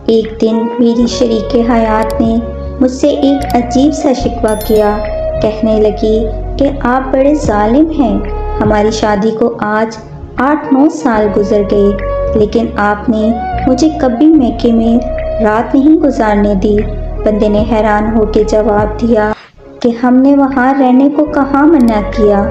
ایک دن میری شریک حیات نے مجھ سے ایک عجیب سا شکوہ کیا۔ کہنے لگی کہ آپ بڑے ظالم ہیں، ہماری شادی کو آج 8-9 سال گزر گئے، لیکن آپ نے مجھے کبھی میکے میں رات نہیں گزارنے دی۔ بندے نے حیران ہو کے جواب دیا کہ ہم نے وہاں رہنے کو کہاں منع کیا،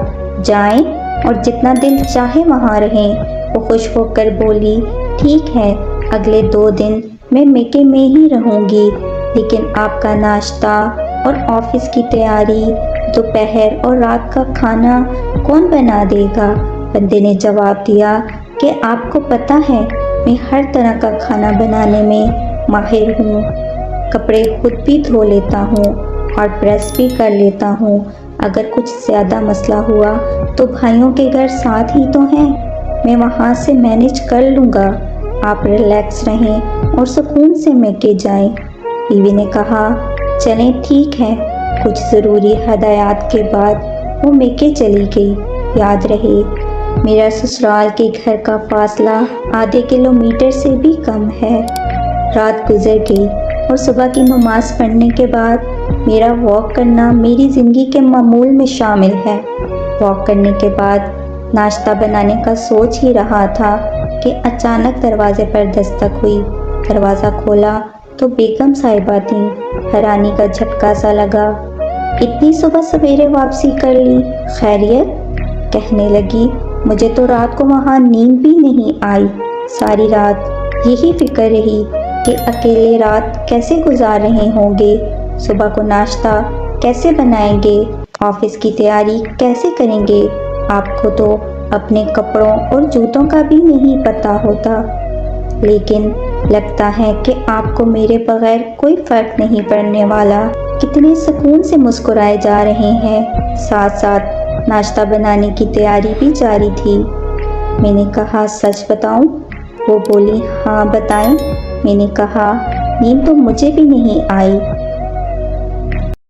جائیں اور جتنا دل چاہے وہاں رہیں۔ وہ خوش ہو کر بولی، ٹھیک ہے، اگلے 2 دن میں میکے میں ہی رہوں گی، لیکن آپ کا ناشتہ اور آفس کی تیاری، دوپہر اور رات کا کھانا کون بنا دے گا؟ بندے نے جواب دیا کہ آپ کو پتہ ہے میں ہر طرح کا کھانا بنانے میں ماہر ہوں، کپڑے خود بھی دھو لیتا ہوں اور پریس بھی کر لیتا ہوں۔ اگر کچھ زیادہ مسئلہ ہوا تو بھائیوں کے گھر ساتھ ہی تو ہیں، میں وہاں سے مینیج کر لوں گا، آپ ریلیکس رہیں اور سکون سے میکے جائیں۔ بیوی نے کہا، چلیں ٹھیک ہے۔ کچھ ضروری ہدایات کے بعد وہ میکے چلی گئی۔ یاد رہے، میرا سسرال کے گھر کا فاصلہ آدھے کلومیٹر سے بھی کم ہے۔ رات گزر گئی اور صبح کی نماز پڑھنے کے بعد میرا واک کرنا میری زندگی کے معمول میں شامل ہے۔ واک کرنے کے بعد ناشتہ بنانے کا سوچ ہی رہا تھا کہ اچانک دروازے پر دستک ہوئی۔ دروازہ کھولا تو بیگم صاحبہ تھیں۔ حیرانی کا جھٹکا سا لگا، اتنی صبح سویرے واپسی کر لی، خیریت؟ کہنے لگی، مجھے تو رات کو وہاں نیند بھی نہیں آئی، ساری رات یہی فکر رہی کہ اکیلے رات کیسے گزار رہے ہوں گے، صبح کو ناشتہ کیسے بنائیں گے، آفس کی تیاری کیسے کریں گے۔ آپ کو تو اپنے کپڑوں اور جوتوں کا بھی نہیں پتہ ہوتا، لیکن لگتا ہے کہ آپ کو میرے بغیر کوئی فرق نہیں پڑنے والا۔ کتنے سکون سے مسکرائے جا رہے ہیں، ساتھ ساتھ ناشتہ بنانے کی تیاری بھی جاری تھی۔ میں نے کہا، سچ بتاؤں؟ وہ بولی، ہاں بتائیں۔ میں نے کہا، نیند تو مجھے بھی نہیں آئی،